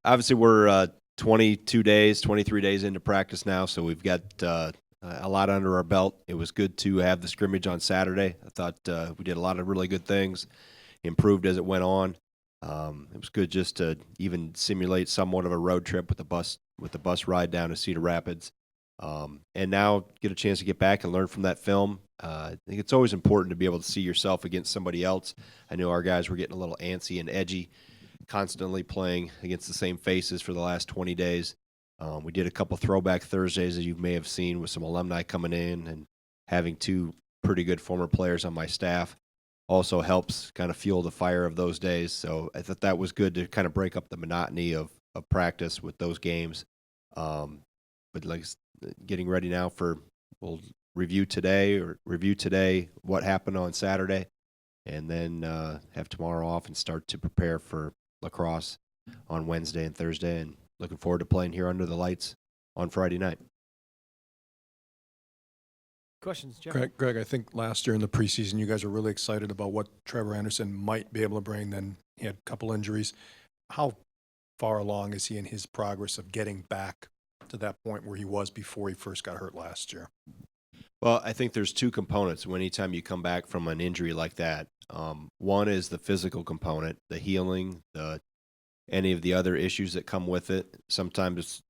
obviously we're 22 days, 23 days into practice now, so we've got a lot under our belt. It was good to have the scrimmage on Saturday. I thought we did a lot of really good things, improved as it went on. It was good just to even simulate somewhat of a road trip with the bus ride down to Cedar Rapids, and now get a chance to get back and learn from that film. I think it's always important to be able to see yourself against somebody else. I know our guys were getting a little antsy and edgy, constantly playing against the same faces for the last 20 days. We did a couple throwback Thursdays, as you may have seen, with some alumni coming in, and having two pretty good former players on my staff also helps kind of fuel the fire of those days. So I thought that was good to kind of break up the monotony of practice with those games. But like getting ready now we'll review today what happened on Saturday, and then have tomorrow off and start to prepare for lacrosse on Wednesday and Thursday, and looking forward to playing here under the lights on Friday night. Questions, Jim? Greg, I think last year in the preseason, you guys were really excited about what Trevor Anderson might be able to bring. Then he had a couple injuries. How far along is he in his progress of getting back to that point where he was before he first got hurt last year? Well, I think there's two components when anytime you come back from an injury like that. One is the physical component, the healing, any of the other issues that come with it. Sometimes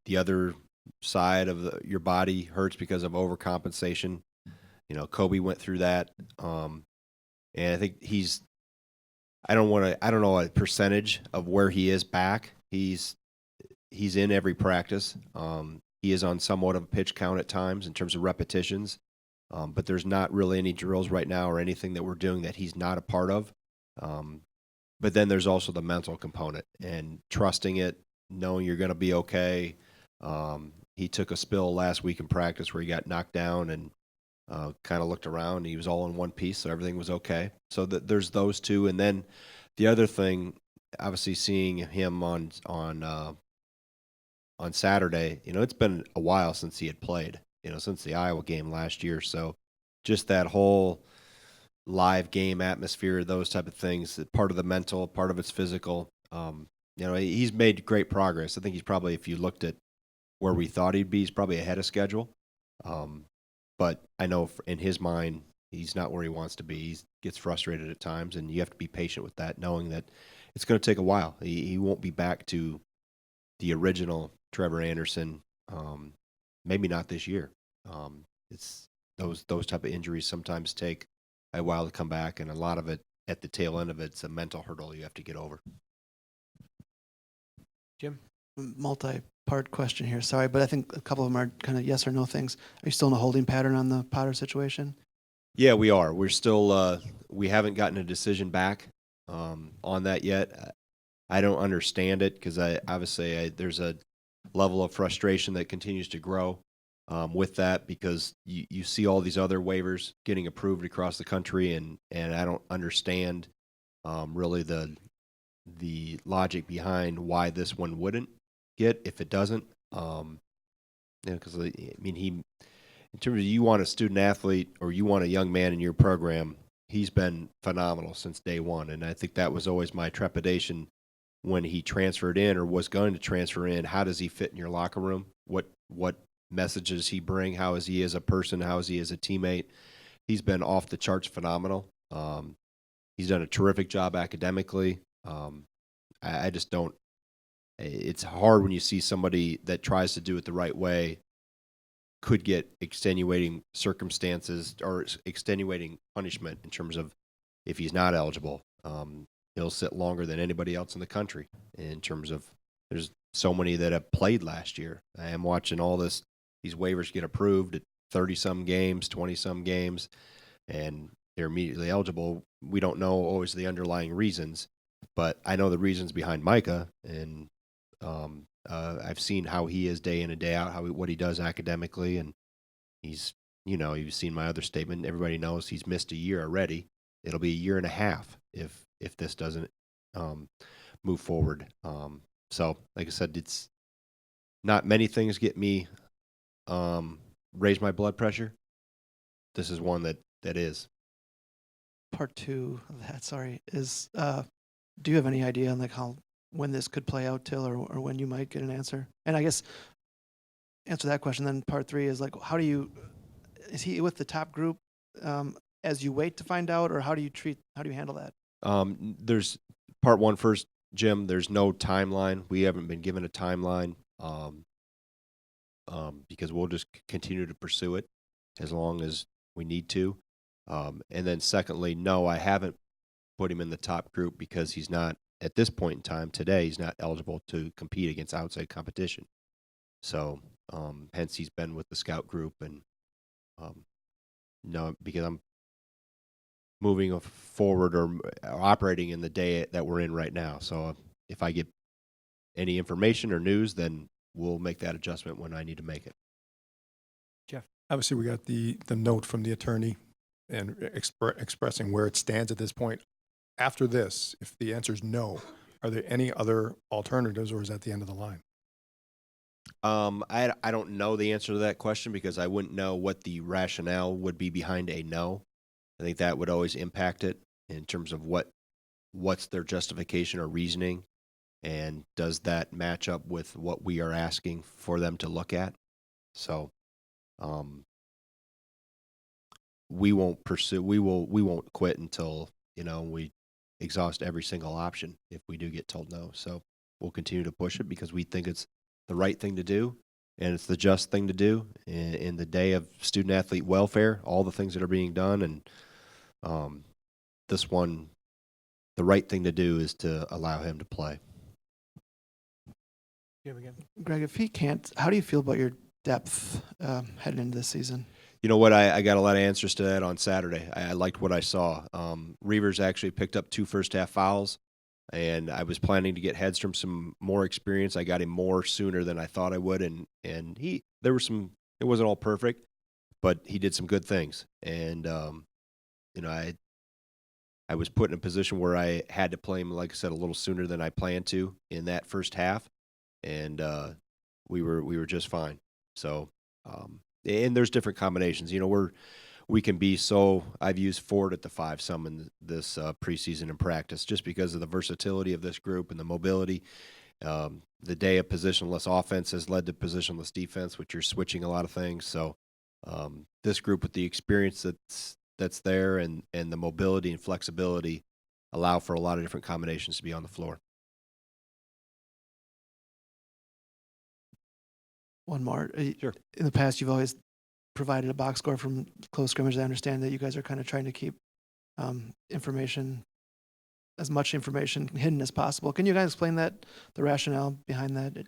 the other side of your body hurts because of overcompensation. You know, Kobe went through that, and I think I don't know a percentage of where he is back. He's in every practice. He is on somewhat of a pitch count at times in terms of repetitions, but there's not really any drills right now or anything that we're doing that he's not a part of. But then there's also the mental component and trusting it, knowing you're going to be okay. He took a spill last week in practice where he got knocked down and kind of looked around. And he was all in one piece, so everything was okay. So there's those two, and then the other thing, obviously seeing him on Saturday. You know, it's been a while since he had played. You know, since the Iowa game last year. So just that whole live game atmosphere, those type of things, part of the mental, part of it's physical. You know, he's made great progress. I think he's probably, if you looked at where we thought he'd be, he's probably ahead of schedule. But I know in his mind, he's not where he wants to be. He gets frustrated at times, and you have to be patient with that, knowing that it's going to take a while. He won't be back to the original Trevor Anderson, maybe not this year. It's those type of injuries sometimes take a while to come back, and a lot of it at the tail end of it's a mental hurdle you have to get over. Jim? Multi-part question here, sorry, but I think a couple of them are kind of yes or no things. Are you still in a holding pattern on the Potter situation? Yeah, we are. We're still we haven't gotten a decision back on that yet. I don't understand it because there's a level of frustration that continues to grow with that, because you see all these other waivers getting approved across the country, and I don't understand really the logic behind why this one wouldn't get if it doesn't. Because I mean, in terms of you want a student athlete or you want a young man in your program, he's been phenomenal since day one, and I think that was always my trepidation when he transferred in or was going to transfer in. How does he fit in your locker room? What messages he bring? How is he as a person? How is he as a teammate? He's been off the charts phenomenal. He's done a terrific job academically. I just don't. It's hard when you see somebody that tries to do it the right way could get extenuating circumstances or extenuating punishment in terms of if he's not eligible. He'll sit longer than anybody else in the country in terms of there's so many that have played last year. I am watching all these waivers get approved at 30-some games, 20-some games, and they're immediately eligible. We don't know always the underlying reasons, but I know the reasons behind Micah, and I've seen how he is day in and day out, what he does academically, and he's, you've seen my other statement. Everybody knows he's missed a year already. It'll be a year and a half if this doesn't move forward. So, like I said, it's not many things get me raise my blood pressure. This is one that is. Part two of that, sorry, is do you have any idea on like how when this could play out till, or when you might get an answer? And I guess answer that question. Then part 3 is like, is he with the top group as you wait to find out, or how do you handle that? There's part 1 first, Jim. There's no timeline. We haven't been given a timeline because we'll just continue to pursue it as long as we need to. And then secondly, no, I haven't put him in the top group because he's not, at this point in time today, he's not eligible to compete against outside competition. So hence he's been with the scout group, and no, because I'm moving forward or operating in the day that we're in right now. So if I get any information or news, then we'll make that adjustment when I need to make it. Jeff. Obviously, we got the note from the attorney and expressing where it stands at this point. After this, if the answer is no, are there any other alternatives, or is that the end of the line? I don't know the answer to that question because I wouldn't know what the rationale would be behind a no. I think that would always impact it in terms of what's their justification or reasoning, and does that match up with what we are asking for them to look at. So we won't quit until we exhaust every single option if we do get told no. So we'll continue to push it because we think it's the right thing to do, and it's the just thing to do in the day of student athlete welfare, all the things that are being done. And this one, the right thing to do is to allow him to play. Jim again. Greg, if he can't, how do you feel about your depth heading into this season? You know what? I got a lot of answers to that on Saturday. I liked what I saw. Reavers actually picked up 2 first-half fouls, and I was planning to get Hedstrom some more experience. I got him more sooner than I thought I would, and it wasn't all perfect, but he did some good things. And I was put in a position where I had to play him, like I said, a little sooner than I planned to in that first half, and we were just fine. So, and there's different combinations. We can be so. I've used Ford at the 5 some in this preseason and practice just because of the versatility of this group and the mobility. The day of positionless offense has led to positionless defense, which you're switching a lot of things. So this group with the experience that's there and the mobility and flexibility allow for a lot of different combinations to be on the floor. One more. Sure. In the past, you've always provided a box score from close scrimmage. I understand that you guys are kind of trying to keep as much information hidden as possible. Can you guys explain that, the rationale behind that?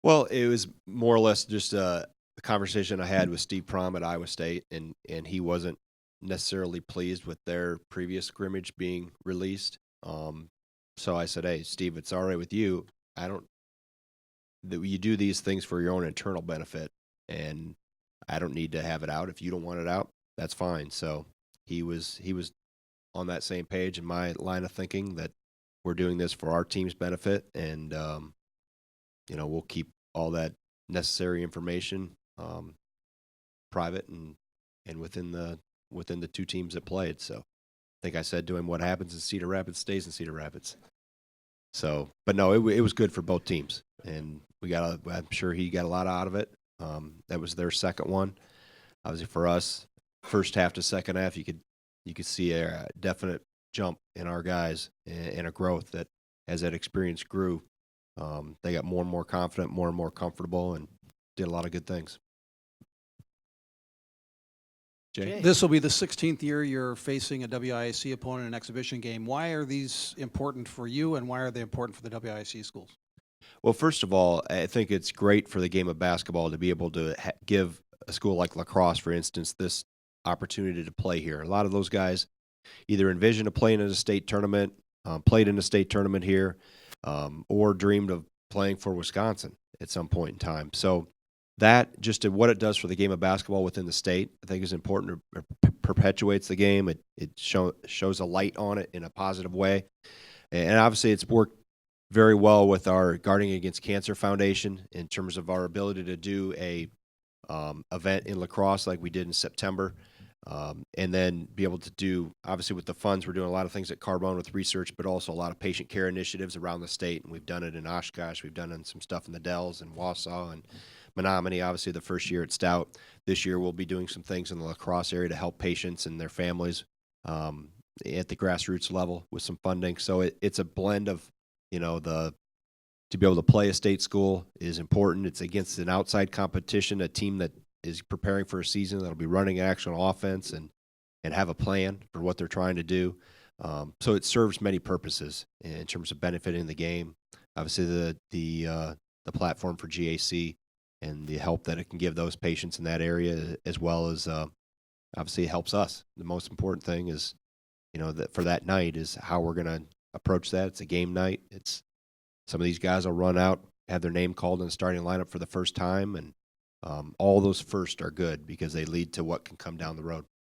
Well, it was more or less just a conversation I had with Steve Prom at Iowa State, and he wasn't necessarily pleased with their previous scrimmage being released. So I said, "Hey, Steve, it's all right with you. You do these things for your own internal benefit, and I don't need to have it out. If you don't want it out, that's fine." So he was on that same page in my line of thinking that we're doing this for our team's benefit, and we'll keep all that necessary information private and within the 2 teams that played. So I think I said to him, what happens in Cedar Rapids stays in Cedar Rapids. So, but no, it was good for both teams, and I'm sure he got a lot out of it. That was their second one. Obviously for us, first half to second half, you could see a definite jump in our guys and a growth that as that experience grew, they got more and more confident, more and more comfortable, and did a lot of good things. Jay? This will be the 16th year you're facing a WIAC opponent in an exhibition game. Why are these important for you, and why are they important for the WIAC schools? Well, first of all, I think it's great for the game of basketball to be able to give a school like La Crosse, for instance, this opportunity to play here. A lot of those guys either envisioned playing in a state tournament, played in a state tournament here, or dreamed of playing for Wisconsin at some point in time. So that, just what it does for the game of basketball within the state, I think is important. It perpetuates the game. It shows a light on it in a positive way. And obviously it's worked very well with our Guarding Against Cancer Foundation in terms of our ability to do a event in La Crosse like we did in September. And then be able to do, obviously with the funds, we're doing a lot of things at Carbone with research, but also a lot of patient care initiatives around the state. And we've done it in Oshkosh. We've done some stuff in the Dells and Wausau and Menominee, obviously the first year at Stout. This year we'll be doing some things in the La Crosse area to help patients and their families at the grassroots level with some funding. So it's a blend of, to be able to play a state school is important. It's against an outside competition, a team that is preparing for a season that'll be running actual offense and have a plan for what they're trying to do. So it serves many purposes in terms of benefiting the game. Obviously, the platform for GAC and the help that it can give those patients in that area, as well as obviously it helps us. The most important thing is, that for that night is how we're going to approach that. It's a game night. It's some of these guys will run out, have their name called in the starting lineup for the first time, and all those first are good because they lead to what can come down the road.